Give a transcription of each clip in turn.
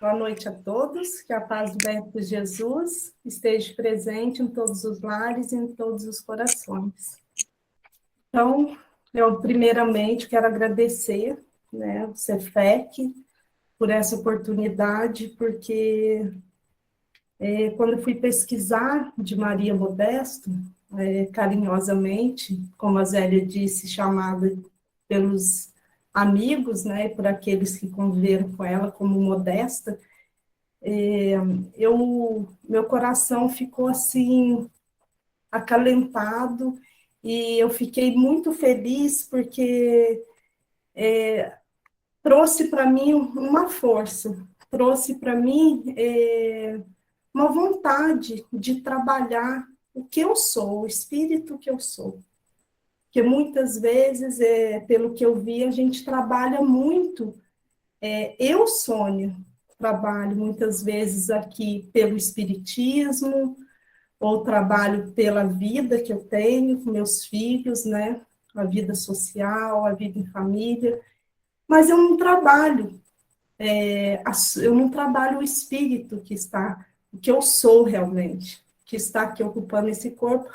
Boa noite a todos, que a paz do Bento Jesus esteja presente em todos os lares e em todos os corações. Então, eu primeiramente quero agradecer, né, o Cefec por essa oportunidade, porque quando eu fui pesquisar de Maria Modesto, carinhosamente, como a Zélia disse, chamada pelos amigos, né, por aqueles que conviveram com ela como Modesta, meu coração ficou assim acalentado e eu fiquei muito feliz porque trouxe para mim uma força, trouxe para mim uma vontade de trabalhar o que eu sou, o espírito que eu sou. Porque muitas vezes, pelo que eu vi, a gente trabalha muito. Eu, Sônia, trabalho muitas vezes aqui pelo espiritismo, ou trabalho pela vida que eu tenho com meus filhos, né? A vida social, a vida em família, mas eu não trabalho, eu não trabalho o espírito que está, o que eu sou realmente, que está aqui ocupando esse corpo.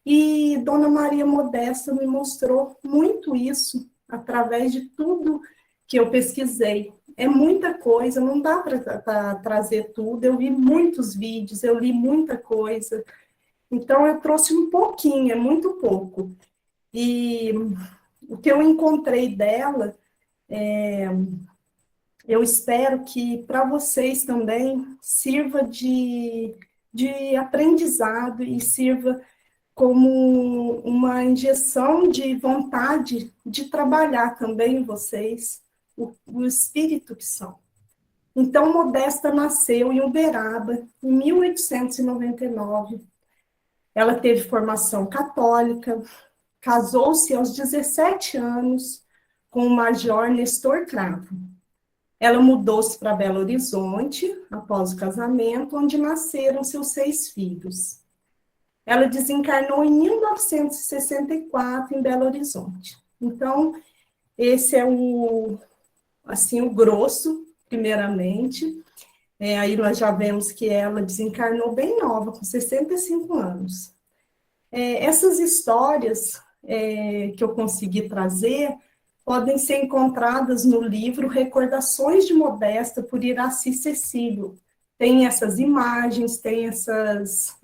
E Dona Maria Modesta me mostrou muito isso através de tudo que eu pesquisei. É muita coisa, não dá para trazer tudo. Eu vi muitos vídeos, eu li muita coisa. Então, eu trouxe um pouquinho, é muito pouco. E o que eu encontrei dela, eu espero que para vocês também sirva de aprendizado e sirva como uma injeção de vontade de trabalhar também em vocês o espírito que são. Então, Modesta nasceu em Uberaba, em 1899. Ela teve formação católica, casou-se aos 17 anos com o major Nestor Cravo. Ela mudou-se para Belo Horizonte após o casamento, onde nasceram seus 6 filhos. Ela desencarnou em 1964 em Belo Horizonte. Então, esse é o grosso, primeiramente. Aí nós já vemos que ela desencarnou bem nova, com 65 anos. Essas histórias que eu consegui trazer podem ser encontradas no livro Recordações de Modesta, por Iraci Cecílio. Tem essas imagens, tem essas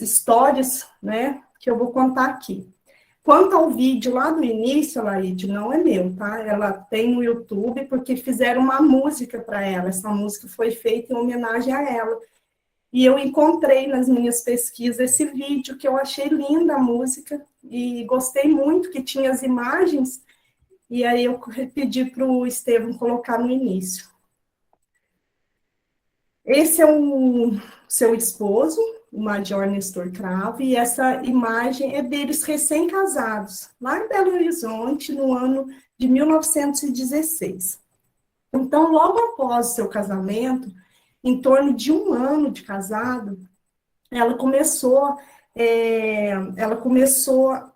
histórias, né, que eu vou contar aqui. Quanto ao vídeo lá do início, Laide, não é meu, tá? Ela tem no YouTube, porque fizeram uma música para ela. Essa música foi feita em homenagem a ela. E eu encontrei nas minhas pesquisas esse vídeo, que eu achei linda a música, e gostei muito, que tinha as imagens, e aí eu pedi para o Estevam colocar no início. Esse é o seu esposo, o Major Nestor Cravo, e essa imagem é deles recém-casados, lá em Belo Horizonte, no ano de 1916. Então, logo após o seu casamento, em torno de 1 ano de casado, ela começou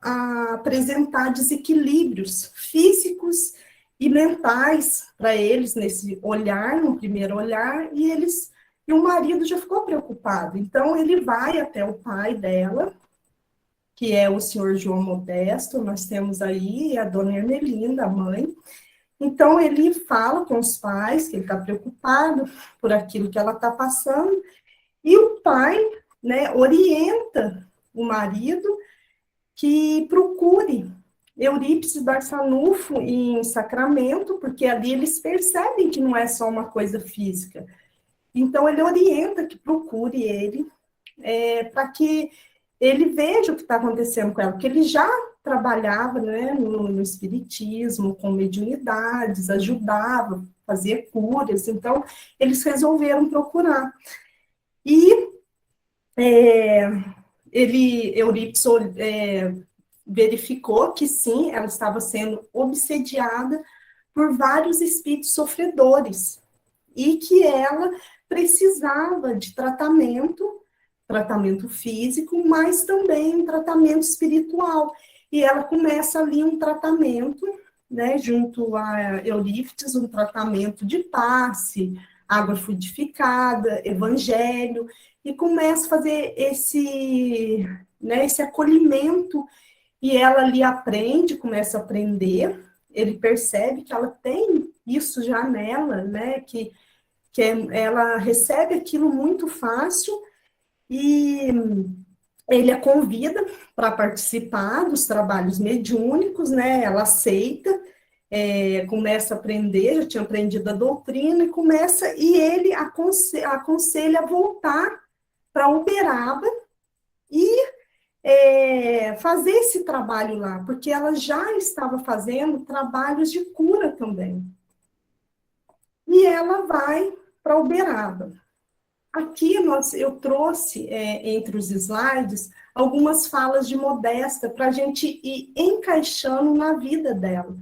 a apresentar desequilíbrios físicos e mentais para eles, nesse olhar, no primeiro olhar, e o marido já ficou preocupado. Então, ele vai até o pai dela, que é o senhor João Modesto, nós temos aí a dona Ermelinda, a mãe. Então, ele fala com os pais que ele está preocupado por aquilo que ela está passando, e o pai, né, orienta o marido que procure Eurípides Barçanufo em Sacramento, porque ali eles percebem que não é só uma coisa física. Então, ele orienta que procure ele, para que ele veja o que está acontecendo com ela, porque ele já trabalhava, né, no espiritismo, com mediunidades, ajudava, fazia curas, então eles resolveram procurar. E Eurípides verificou que sim, ela estava sendo obsediada por vários espíritos sofredores, e que ela precisava de tratamento físico, mas também um tratamento espiritual. E ela começa ali um tratamento, né, junto a Eurípides, um tratamento de passe, água fluidificada, evangelho, e começa a fazer esse, né, esse acolhimento, e ela ali aprende, começa a aprender, ele percebe que ela tem isso já nela, né, ela recebe aquilo muito fácil, e ele a convida para participar dos trabalhos mediúnicos, né? Ela aceita, começa a aprender, já tinha aprendido a doutrina, e ele aconselha a voltar para Uberaba e fazer esse trabalho lá, porque ela já estava fazendo trabalhos de cura também. E ela vai para Uberaba. Aqui eu trouxe, entre os slides, algumas falas de Modesta para a gente ir encaixando na vida dela.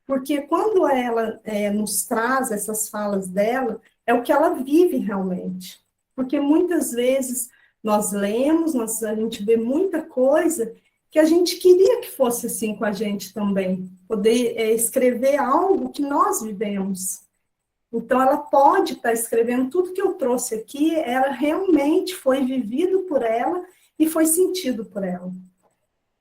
Porque quando ela nos traz essas falas dela, é o que ela vive realmente. Porque muitas vezes nós lemos, a gente vê muita coisa que a gente queria que fosse assim com a gente também. Poder escrever algo que nós vivemos. Então, ela pode estar escrevendo tudo que eu trouxe aqui, ela realmente foi vivido por ela e foi sentido por ela.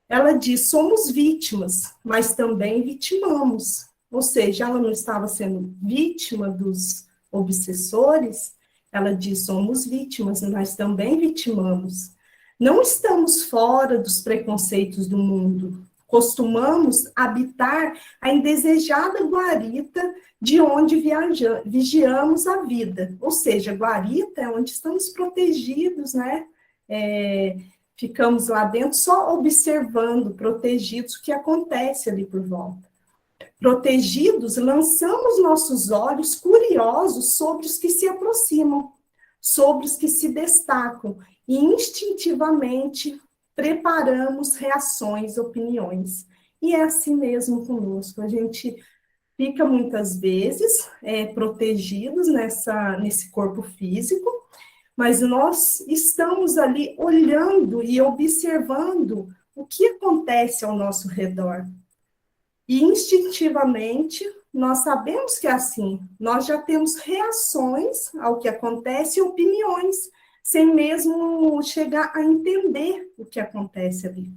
Ela diz, somos vítimas, mas também vitimamos. Ou seja, ela não estava sendo vítima dos obsessores, ela diz, somos vítimas, mas também vitimamos. Não estamos fora dos preconceitos do mundo. Costumamos habitar a indesejada guarita de onde vigiamos a vida. Ou seja, guarita é onde estamos protegidos, né? Ficamos lá dentro só observando, protegidos, o que acontece ali por volta. Protegidos, lançamos nossos olhos curiosos sobre os que se aproximam, sobre os que se destacam, e instintivamente preparamos reações, opiniões. E é assim mesmo conosco, a gente fica muitas vezes protegidos nesse corpo físico, mas nós estamos ali olhando e observando o que acontece ao nosso redor. E instintivamente, nós sabemos que é assim, nós já temos reações ao que acontece e opiniões, sem mesmo chegar a entender o que acontece ali.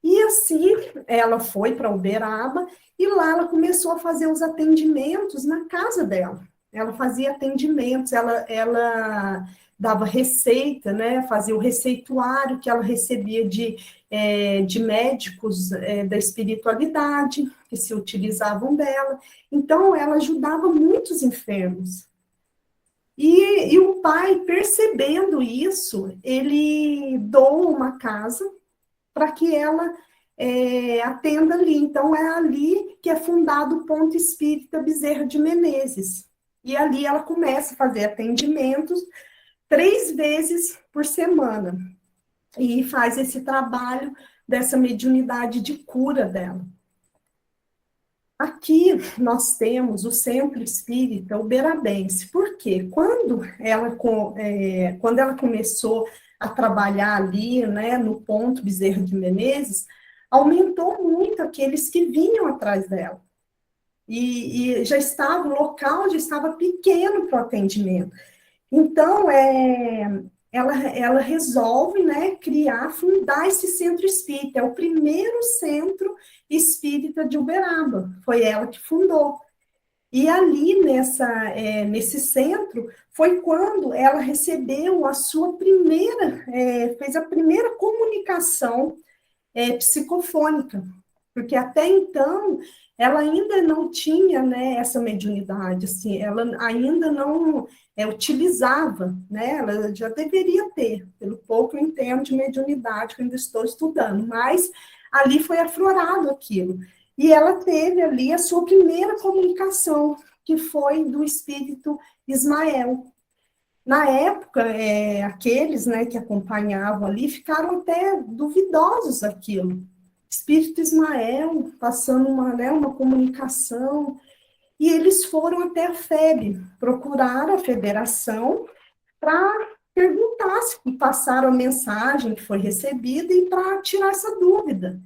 E assim, ela foi para Uberaba e lá ela começou a fazer os atendimentos na casa dela. Ela fazia atendimentos, ela dava receita, né? Fazia o receituário que ela recebia de médicos da espiritualidade, que se utilizavam dela. Então, ela ajudava muitos enfermos. E o pai, percebendo isso, ele doou uma casa para que ela atenda ali. Então, é ali que é fundado o Ponto Espírita Bezerra de Menezes. E ali ela começa a fazer atendimentos 3 vezes por semana. E faz esse trabalho dessa mediunidade de cura dela. Aqui nós temos o Centro Espírita Uberabense. Por quê? Quando ela começou a trabalhar ali, né, no Ponto Bezerra de Menezes, aumentou muito aqueles que vinham atrás dela. E já estava, o local já estava pequeno para o atendimento. Então, ela resolve, né, fundar esse centro espírita. É o primeiro centro espírita de Uberaba. Foi ela que fundou. E ali, nesse centro, foi quando ela recebeu a sua fez a primeira comunicação psicofônica, porque até então ela ainda não tinha, né, essa mediunidade, assim, ela ainda não utilizava, né, ela já deveria ter, pelo pouco eu entendo de mediunidade que eu ainda estou estudando, mas ali foi aflorado aquilo, e ela teve ali a sua primeira comunicação, que foi do espírito Ismael. Na época, aqueles, né, que acompanhavam ali ficaram até duvidosos daquilo. Espírito Ismael passando uma comunicação, e eles foram até a FEB, procurar a federação para perguntar se passaram a mensagem que foi recebida e para tirar essa dúvida.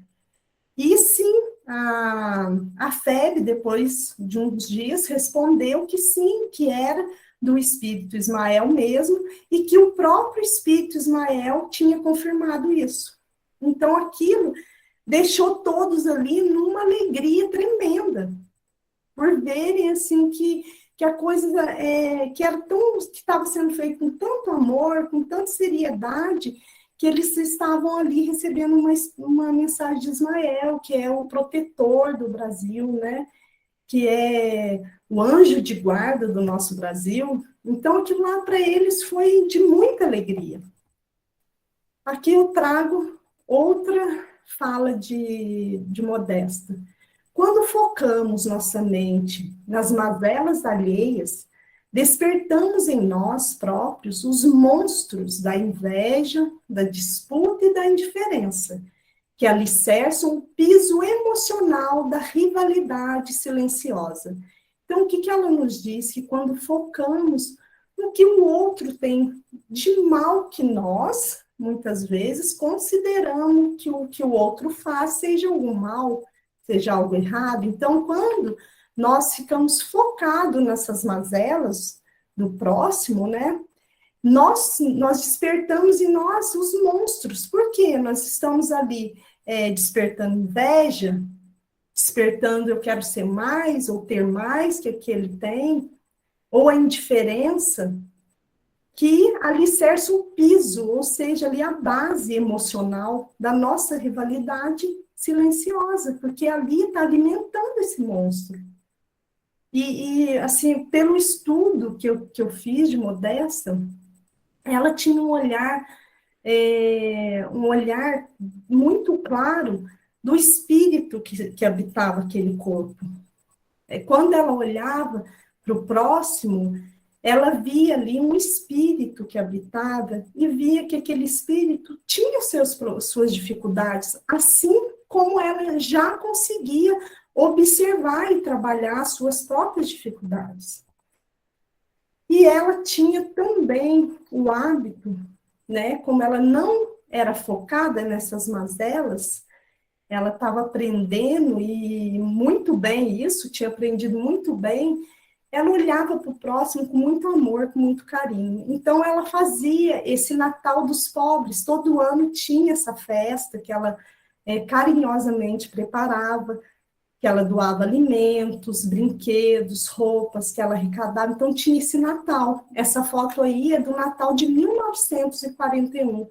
E sim, a FEB, depois de uns dias, respondeu que sim, que era do espírito Ismael mesmo, e que o próprio espírito Ismael tinha confirmado isso. Então, aquilo deixou todos ali numa alegria tremenda, por verem, assim, que a coisa que era tão, que estava sendo feita com tanto amor, com tanta seriedade, que eles estavam ali recebendo uma mensagem de Ismael, que é o protetor do Brasil, né? Que é o anjo de guarda do nosso Brasil. Então, aquilo lá para eles foi de muita alegria. Aqui eu trago outra fala de Modesta. Quando focamos nossa mente nas mazelas alheias, despertamos em nós próprios os monstros da inveja, da disputa e da indiferença, que alicerçam o piso emocional da rivalidade silenciosa. Então, o que ela nos diz? Que quando focamos no que o outro tem de mal que nós, muitas vezes, consideramos que o outro faz seja algum mal, seja algo errado. Então, quando nós ficamos focados nessas mazelas do próximo, né? Nós despertamos em nós os monstros. Por quê? Nós estamos ali despertando inveja, despertando eu quero ser mais, ou ter mais que aquele tem, ou a indiferença, que alicerça o piso, ou seja, ali a base emocional da nossa rivalidade silenciosa, porque ali está alimentando esse monstro. Assim, pelo estudo que eu fiz de Modesta, ela tinha um olhar muito claro do espírito que habitava aquele corpo. Quando ela olhava para o próximo, ela via ali um espírito que habitava e via que aquele espírito tinha suas dificuldades, assim como ela já conseguia observar e trabalhar as suas próprias dificuldades. E ela tinha também o hábito, né, como ela não era focada nessas mazelas, ela estava aprendendo, e muito bem isso, tinha aprendido muito bem, ela olhava para o próximo com muito amor, com muito carinho. Então, ela fazia esse Natal dos Pobres, todo ano tinha essa festa que ela carinhosamente preparava, que ela doava alimentos, brinquedos, roupas que ela arrecadava. Então, tinha esse Natal. Essa foto aí é do Natal de 1941.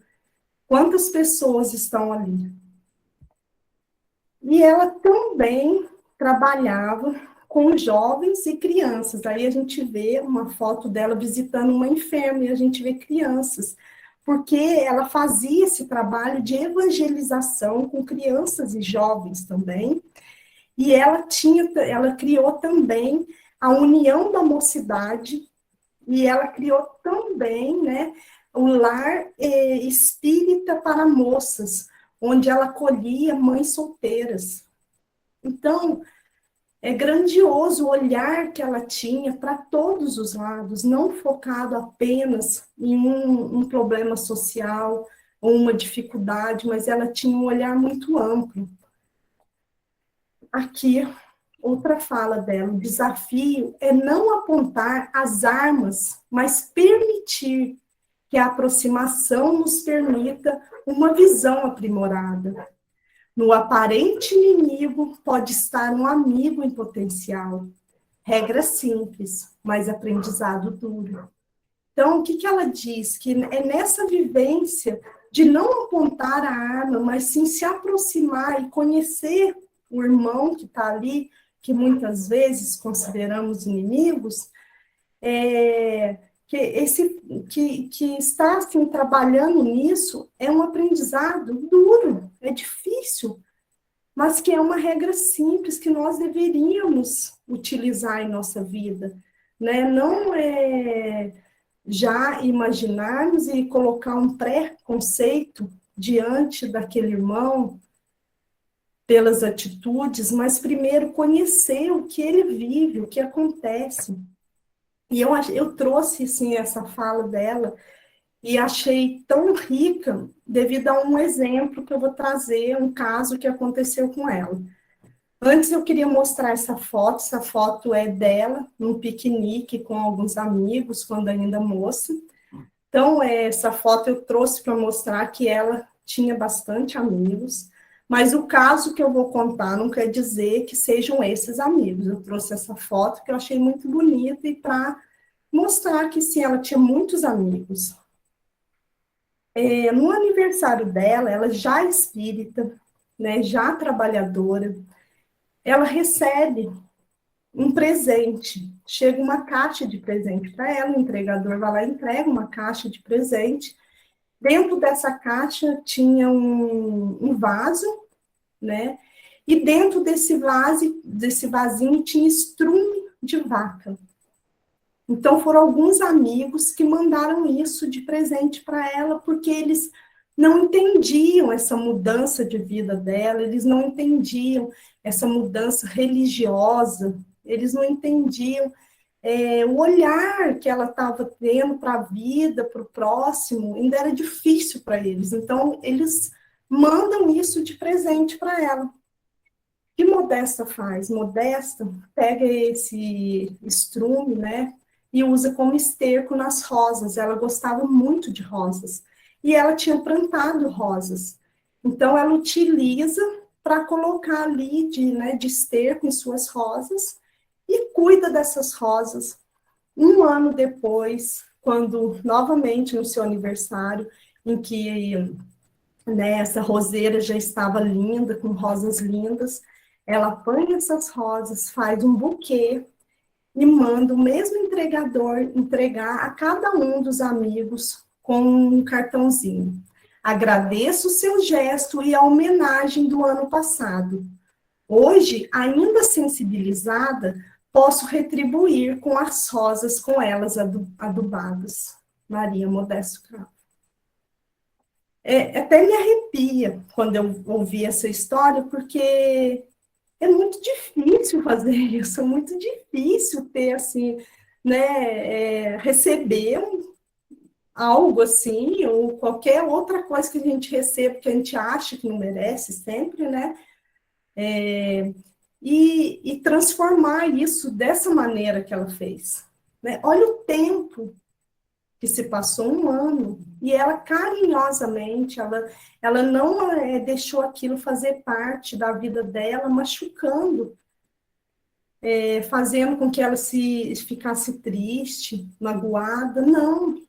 Quantas pessoas estão ali? E ela também trabalhava com jovens e crianças. Aí a gente vê uma foto dela visitando uma enferma e a gente vê crianças, porque ela fazia esse trabalho de evangelização com crianças e jovens também. E ela criou também a União da Mocidade, e ela criou também, né, o Lar Espírita para Moças, onde ela acolhia mães solteiras. Então, é grandioso o olhar que ela tinha para todos os lados, não focado apenas em um problema social ou uma dificuldade, mas ela tinha um olhar muito amplo. Aqui, outra fala dela: o desafio é não apontar as armas, mas permitir que a aproximação nos permita uma visão aprimorada. No aparente inimigo pode estar um amigo em potencial. Regra simples, mas aprendizado duro. Então, o que ela diz? Que é nessa vivência de não apontar a arma, mas sim se aproximar e conhecer o irmão que está ali, que muitas vezes consideramos inimigos, que está assim, trabalhando nisso é um aprendizado duro, é difícil, mas que é uma regra simples que nós deveríamos utilizar em nossa vida, né? Não já imaginarmos e colocar um preconceito diante daquele irmão pelas atitudes, mas primeiro conhecer o que ele vive, o que acontece. E eu trouxe, assim, essa fala dela e achei tão rica devido a um exemplo que eu vou trazer, um caso que aconteceu com ela. Antes eu queria mostrar essa foto é dela, num piquenique com alguns amigos, quando ainda moça. Então, essa foto eu trouxe para mostrar que ela tinha bastante amigos, mas o caso que eu vou contar não quer dizer que sejam esses amigos. Eu trouxe essa foto que eu achei muito bonita e para mostrar que sim, ela tinha muitos amigos. No aniversário dela, ela já espírita, né, já trabalhadora, ela recebe um presente. Chega uma caixa de presente para ela, o entregador vai lá e entrega uma caixa de presente. Dentro dessa caixa tinha um vaso, né? E dentro desse vasinho tinha estrume de vaca. Então foram alguns amigos que mandaram isso de presente para ela, porque eles não entendiam essa mudança de vida dela, eles não entendiam essa mudança religiosa, eles não entendiam o olhar que ela estava tendo para a vida, para o próximo, ainda era difícil para eles. Então, eles mandam isso de presente para ela. O que Modesta faz? Modesta pega esse estrume, né, e usa como esterco nas rosas. Ela gostava muito de rosas. E ela tinha plantado rosas. Então, ela utiliza para colocar ali de esterco em suas rosas e cuida dessas rosas. Um ano depois, quando novamente no seu aniversário, em que, né, essa roseira já estava linda, com rosas lindas, ela apanha essas rosas, faz um buquê e manda o mesmo entregador entregar a cada um dos amigos com um cartãozinho. Agradeço o seu gesto e a homenagem do ano passado. Hoje, ainda sensibilizada, posso retribuir com as rosas com elas adubadas. Maria Modesto Cravo. Até me arrepia quando eu ouvi essa história, porque é muito difícil fazer isso, é muito difícil ter, assim, né, receber algo assim, ou qualquer outra coisa que a gente receba, que a gente acha que não merece sempre, né? E transformar isso dessa maneira que ela fez. Né? Olha o tempo que se passou, um ano, e ela carinhosamente, ela não deixou aquilo fazer parte da vida dela, machucando, fazendo com que ela se ficasse triste, magoada, não.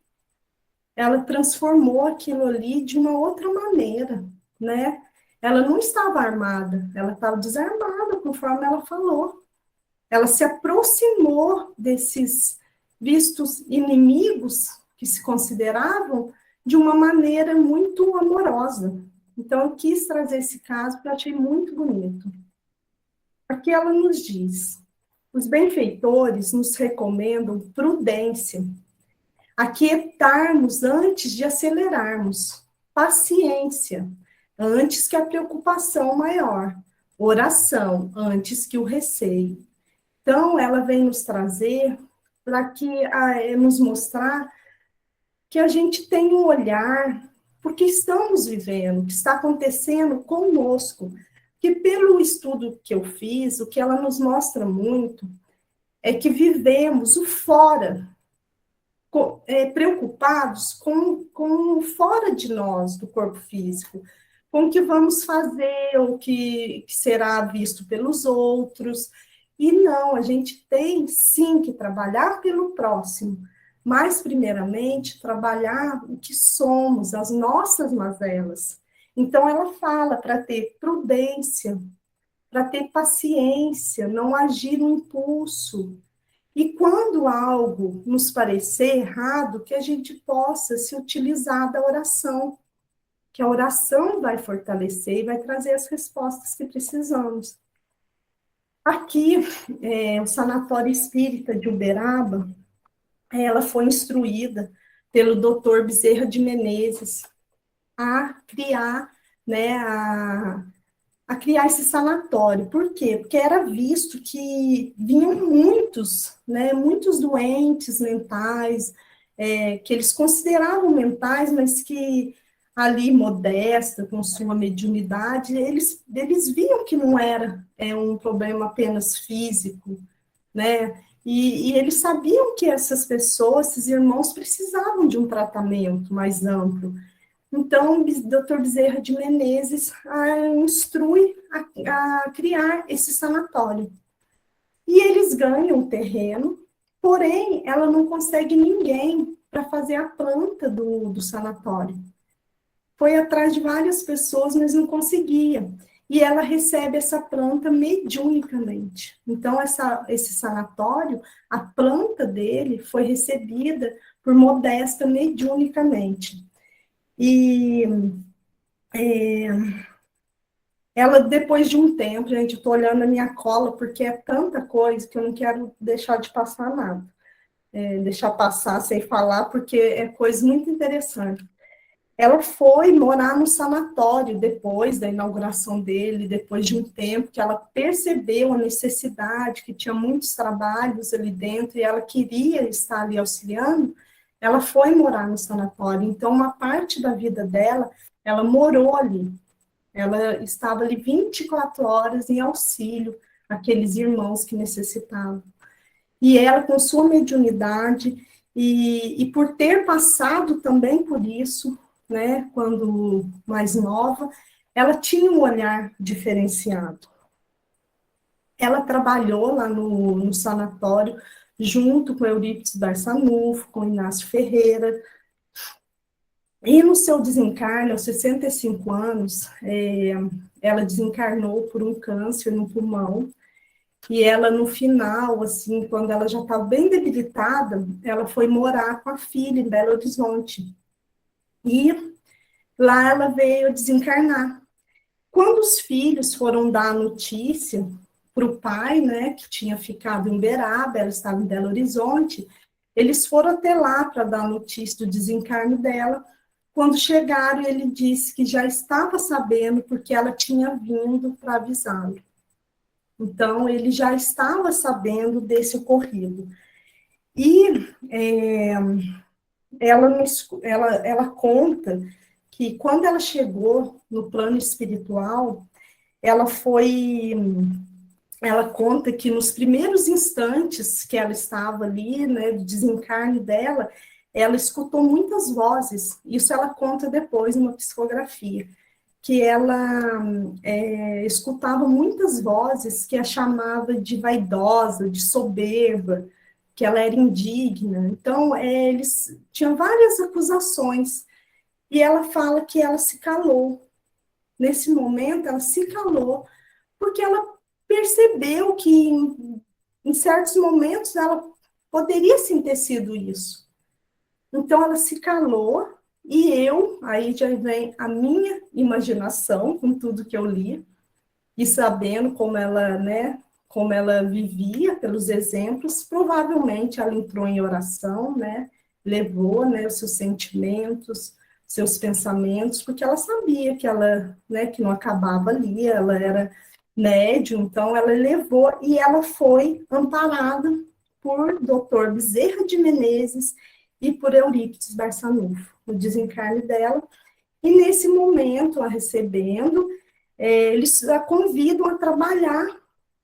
Ela transformou aquilo ali de uma outra maneira, né? Ela não estava armada, ela estava desarmada, conforme ela falou. Ela se aproximou desses vistos inimigos que se consideravam de uma maneira muito amorosa. Então, eu quis trazer esse caso porque eu achei muito bonito. Aqui ela nos diz: os benfeitores nos recomendam prudência, aquietarmos antes de acelerarmos, paciência antes que a preocupação maior, oração antes que o receio. Então, ela vem nos trazer para que nos mostrar que a gente tem um olhar porque estamos vivendo, o que está acontecendo conosco. Que pelo estudo que eu fiz, o que ela nos mostra muito é que vivemos o fora, preocupados com o fora de nós, do corpo físico, com o que vamos fazer, o que será visto pelos outros. E não, a gente tem sim que trabalhar pelo próximo, mas primeiramente trabalhar o que somos, as nossas mazelas. Então ela fala para ter prudência, para ter paciência, não agir no impulso. E quando algo nos parecer errado, que a gente possa se utilizar da oração, que a oração vai fortalecer e vai trazer as respostas que precisamos. Aqui, o Sanatório Espírita de Uberaba, ela foi instruída pelo Dr. Bezerra de Menezes a criar, né, a criar esse sanatório. Por quê? Porque era visto que vinham muitos, né, muitos doentes mentais, que eles consideravam mentais, mas que ali modesta, com sua mediunidade, eles viam que não era um problema apenas físico, né? E eles sabiam que essas pessoas, esses irmãos, precisavam de um tratamento mais amplo. Então, o Dr. Bezerra de Menezes instrui a criar esse sanatório. E eles ganham o terreno, porém, ela não consegue ninguém para fazer a planta do sanatório. Foi atrás de várias pessoas, mas não conseguia. E ela recebe essa planta mediunicamente. Então, esse sanatório, a planta dele foi recebida por Modesta mediunicamente. E ela, depois de um tempo, gente, eu estou olhando a minha cola, porque é tanta coisa que eu não quero deixar de passar nada. Deixar passar sem falar, porque é coisa muito interessante. Ela foi morar no sanatório depois da inauguração dele, depois de um tempo que ela percebeu a necessidade, que tinha muitos trabalhos ali dentro e ela queria estar ali auxiliando, ela foi morar no sanatório. Então, uma parte da vida dela, ela morou ali. Ela estava ali 24 horas em auxílio àqueles irmãos que necessitavam. E ela, com sua mediunidade, e por ter passado também por isso, né, quando mais nova, ela tinha um olhar diferenciado. Ela trabalhou lá no sanatório, junto com Eurípides Barçanufo, com Inácio Ferreira, e no seu desencarne, aos 65 anos, ela desencarnou por um câncer no pulmão, e ela, no final, assim, quando ela já estava bem debilitada, ela foi morar com a filha em Belo Horizonte. E lá ela veio desencarnar. Quando os filhos foram dar a notícia para o pai, né, que tinha ficado em Uberaba, ela estava em Belo Horizonte, eles foram até lá para dar a notícia do desencarne dela. Quando chegaram, ele disse que já estava sabendo, porque ela tinha vindo para avisá-lo. Então, ele já estava sabendo desse ocorrido. E ela conta que quando ela chegou no plano espiritual, ela conta que nos primeiros instantes que ela estava ali, né, do desencarne dela, ela escutou muitas vozes, isso ela conta depois numa psicografia, que ela escutava muitas vozes que a chamava de vaidosa, de soberba, que ela era indigna. Então, eles tinham várias acusações. E ela fala que ela se calou. Nesse momento, ela se calou, porque ela percebeu que, em certos momentos, ela poderia sim ter sido isso. Então, ela se calou, e aí já vem a minha imaginação, com tudo que eu li, e sabendo como ela, né, como ela vivia pelos exemplos, provavelmente ela entrou em oração, né, levou, né, os seus sentimentos, seus pensamentos, porque ela sabia que ela, né, que não acabava ali, ela era médium, então ela levou e ela foi amparada por Dr. Bezerra de Menezes e por Eurípides Barçanufo, o desencarne dela. E nesse momento, a recebendo, eles a convidam a trabalhar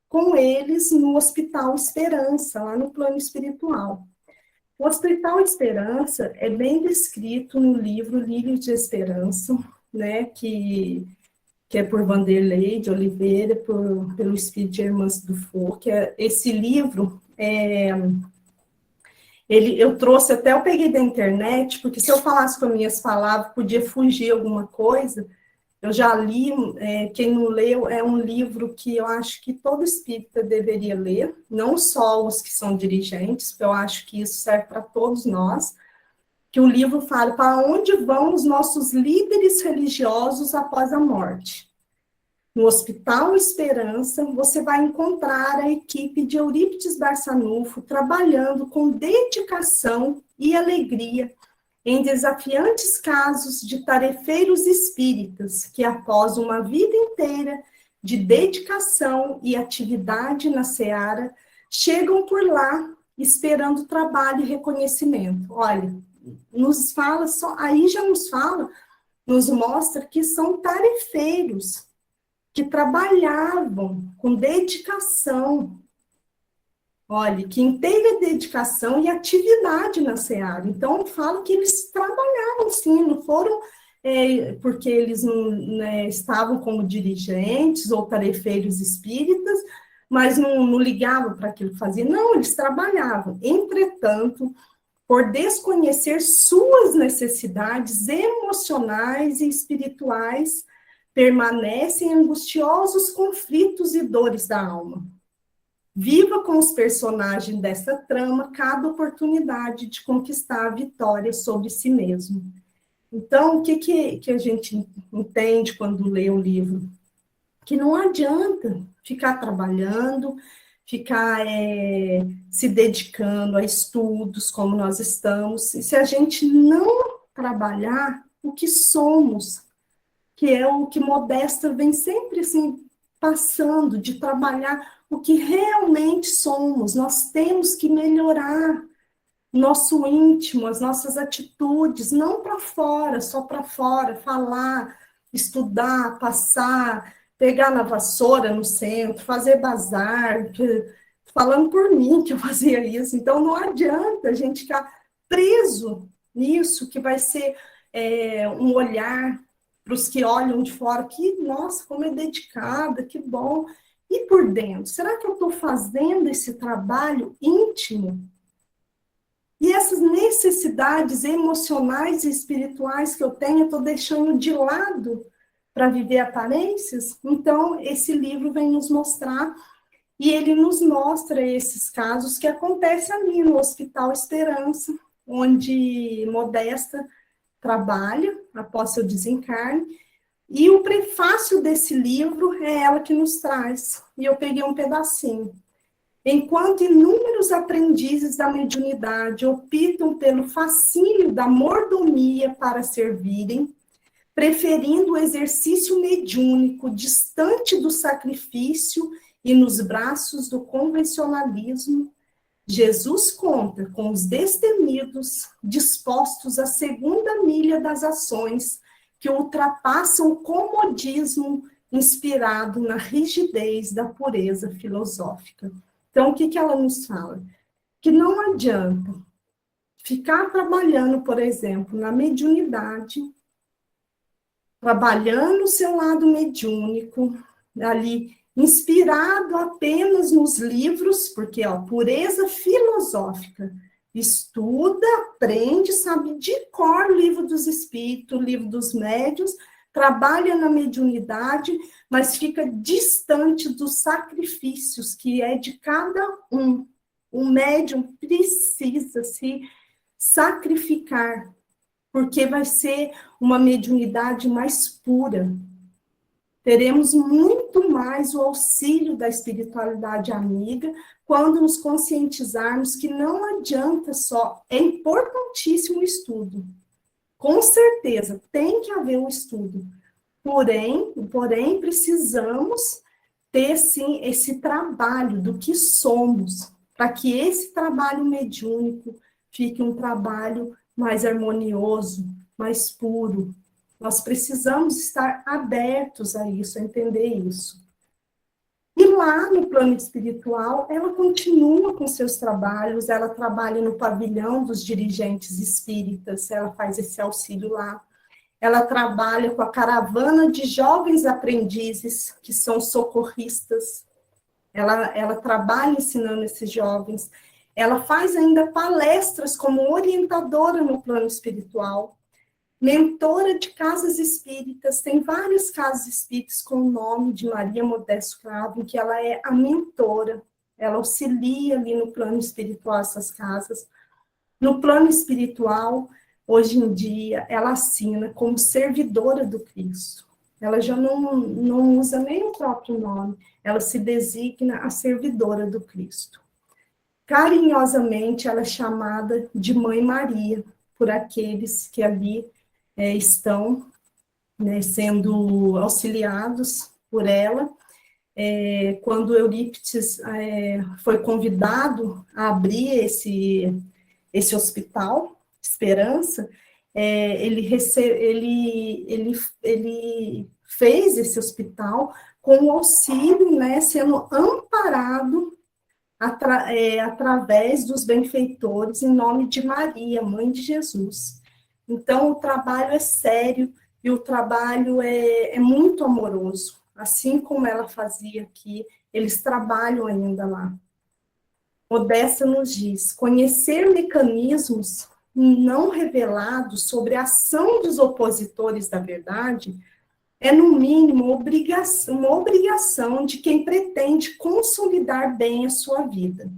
com eles no Hospital Esperança, lá no plano espiritual. O Hospital Esperança é bem descrito no livro Lírio de Esperança, né, que é por Vanderlei de Oliveira, pelo Espírito de Hermance Dufour, que esse livro, eu trouxe, até eu peguei da internet, porque se eu falasse com as minhas palavras, podia fugir alguma coisa. Eu já li, quem não leu, é um livro que eu acho que todo espírita deveria ler, não só os que são dirigentes, porque eu acho que isso serve para todos nós, que o livro fala para onde vão os nossos líderes religiosos após a morte. No Hospital Esperança, você vai encontrar a equipe de Eurípides Barçanufo trabalhando com dedicação e alegria em desafiantes casos de tarefeiros espíritas que, após uma vida inteira de dedicação e atividade na seara, chegam por lá esperando trabalho e reconhecimento. Olha, nos fala, aí já nos fala nos mostra que são tarefeiros, que trabalhavam com dedicação. Olha, que inteira dedicação e atividade na seara. Então, eu falo que eles trabalhavam, sim, não foram porque eles não, né, estavam como dirigentes ou tarefeiros espíritas, mas não ligavam para aquilo que faziam. Não, eles trabalhavam. Entretanto, por desconhecer suas necessidades emocionais e espirituais, permanecem angustiosos conflitos e dores da alma. Viva com os personagens dessa trama cada oportunidade de conquistar a vitória sobre si mesmo. Então, o que a gente entende quando lê o livro? Que não adianta ficar trabalhando, ficar se dedicando a estudos como nós estamos, se a gente não trabalhar o que somos, que é o que Modesta vem sempre assim, passando, de trabalhar o que realmente somos. Nós temos que melhorar nosso íntimo, as nossas atitudes, não para fora, só para fora, falar, estudar, passar, pegar na vassoura no centro, fazer bazar, falando por mim que eu fazia isso. Então, não adianta a gente ficar preso nisso, que vai ser um olhar para os que olham de fora, que, nossa, como é dedicada, que bom. E por dentro, será que eu estou fazendo esse trabalho íntimo? E essas necessidades emocionais e espirituais que eu tenho, eu estou deixando de lado para viver aparências? Então, esse livro vem nos mostrar, e ele nos mostra esses casos que acontecem ali no Hospital Esperança, onde Modesta trabalha após seu desencarne, e o prefácio desse livro é ela que nos traz, e eu peguei um pedacinho. Enquanto inúmeros aprendizes da mediunidade optam pelo fascínio da mordomia para servirem, preferindo o exercício mediúnico distante do sacrifício e nos braços do convencionalismo, Jesus conta com os destemidos dispostos à segunda milha das ações que ultrapassam o comodismo inspirado na rigidez da pureza filosófica. Então, o que ela nos fala? Que não adianta ficar trabalhando, por exemplo, na mediunidade, trabalhando o seu lado mediúnico, ali, inspirado apenas nos livros, porque, pureza filosófica. Estuda, aprende, sabe de cor o livro dos espíritos, o livro dos médiuns, trabalha na mediunidade, mas fica distante dos sacrifícios que é de cada um. O médium precisa se sacrificar, porque vai ser uma mediunidade mais pura. Teremos muito mais o auxílio da espiritualidade amiga quando nos conscientizarmos que não adianta só, é importantíssimo o estudo. Com certeza, tem que haver um estudo. Porém, precisamos ter, sim, esse trabalho do que somos, para que esse trabalho mediúnico fique um trabalho mais harmonioso, mais puro. Nós precisamos estar abertos a isso, a entender isso. E lá no plano espiritual, ela continua com seus trabalhos, ela trabalha no pavilhão dos dirigentes espíritas, ela faz esse auxílio lá. Ela trabalha com a caravana de jovens aprendizes, que são socorristas. Ela trabalha ensinando esses jovens. Ela faz ainda palestras como orientadora no plano espiritual. Mentora de casas espíritas, tem várias casas espíritas com o nome de Maria Modesto Cravo, em que ela é a mentora, ela auxilia ali no plano espiritual essas casas. No plano espiritual, hoje em dia, ela assina como servidora do Cristo. Ela já não usa nem o próprio nome, ela se designa a servidora do Cristo. Carinhosamente, ela é chamada de Mãe Maria, por aqueles que ali estão, né, sendo auxiliados por ela. Quando Eurípides foi convidado a abrir esse hospital, Esperança, ele fez esse hospital com o auxílio, né, sendo amparado através dos benfeitores, em nome de Maria, mãe de Jesus. Então, o trabalho é sério e o trabalho é muito amoroso, assim como ela fazia aqui, eles trabalham ainda lá. Modesta nos diz: conhecer mecanismos não revelados sobre a ação dos opositores da verdade é, no mínimo, uma obrigação de quem pretende consolidar bem a sua vida.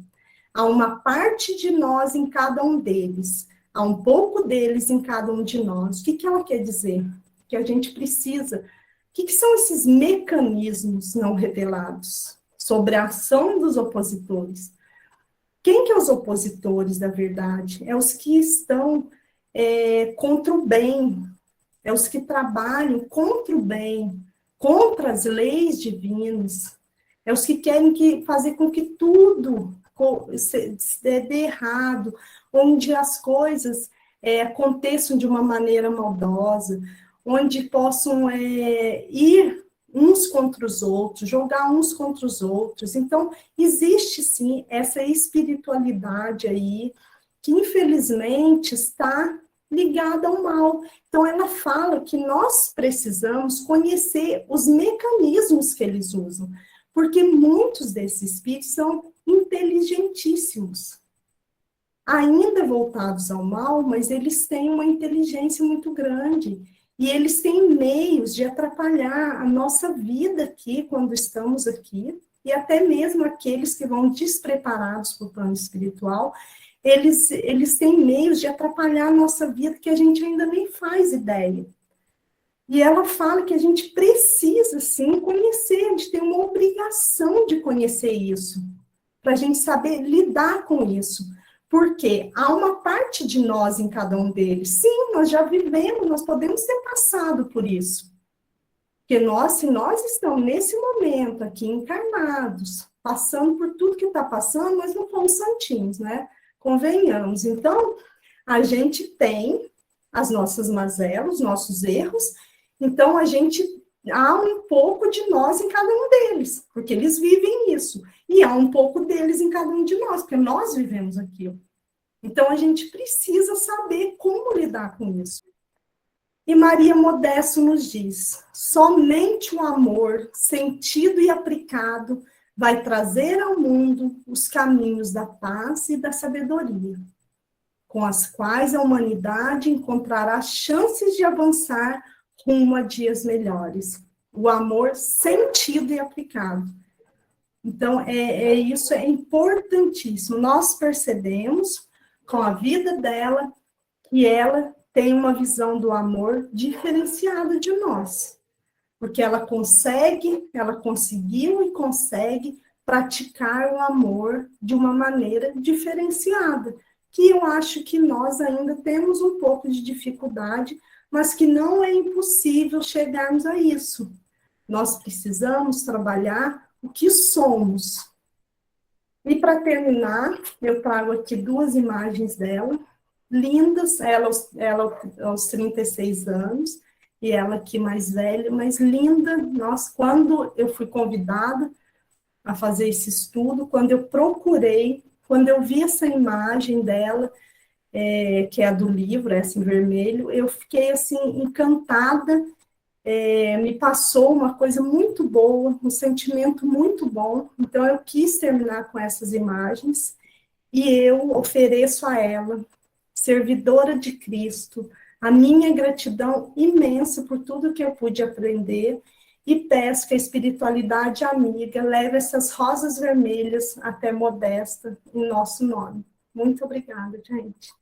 Há uma parte de nós em cada um deles, há um pouco deles em cada um de nós. O que ela quer dizer? Que a gente precisa. O que são esses mecanismos não revelados sobre a ação dos opositores? Quem que é os opositores da verdade? É os que estão contra o bem, é os que trabalham contra o bem, contra as leis divinas, é os que querem fazer com que tudo dê errado, onde as coisas aconteçam de uma maneira maldosa, onde possam ir uns contra os outros, jogar uns contra os outros. Então, existe sim essa espiritualidade aí, que infelizmente está ligada ao mal. Então, ela fala que nós precisamos conhecer os mecanismos que eles usam, porque muitos desses espíritos são inteligentíssimos, ainda voltados ao mal, mas eles têm uma inteligência muito grande, e eles têm meios de atrapalhar a nossa vida aqui, quando estamos aqui, e até mesmo aqueles que vão despreparados para o plano espiritual, eles têm meios de atrapalhar a nossa vida que a gente ainda nem faz ideia. E ela fala que a gente precisa, sim, conhecer, a gente tem uma obrigação de conhecer isso, para a gente saber lidar com isso. Porque há uma parte de nós em cada um deles. Sim, nós já vivemos, nós podemos ter passado por isso. Porque se nós estamos nesse momento aqui encarnados, passando por tudo que está passando, nós não fomos santinhos, né? Convenhamos. Então, a gente tem as nossas mazelas, os nossos erros, então há um pouco de nós em cada um deles, porque eles vivem isso, e há um pouco deles em cada um de nós, porque nós vivemos aquilo. Então, a gente precisa saber como lidar com isso. E Maria Modesto nos diz: somente o amor sentido e aplicado vai trazer ao mundo os caminhos da paz e da sabedoria, com as quais a humanidade encontrará chances de avançar rumo a dias melhores. O amor sentido e aplicado. Então, isso é importantíssimo. Nós percebemos, com a vida dela, que ela tem uma visão do amor diferenciada de nós. Porque ela conseguiu e consegue praticar o amor de uma maneira diferenciada, que eu acho que nós ainda temos um pouco de dificuldade, mas que não é impossível chegarmos a isso. Nós precisamos trabalhar o que somos. E para terminar, eu trago aqui 2 imagens dela, lindas, ela aos 36 anos, e ela aqui mais velha, mas linda. Nossa, quando eu fui convidada a fazer esse estudo, quando eu procurei, quando eu vi essa imagem dela, que é a do livro, essa em vermelho, eu fiquei assim encantada, me passou uma coisa muito boa, um sentimento muito bom, então eu quis terminar com essas imagens, e eu ofereço a ela, servidora de Cristo, a minha gratidão imensa por tudo que eu pude aprender, e peço que a espiritualidade amiga leve essas rosas vermelhas até Modesta, em nosso nome. Muito obrigada, gente.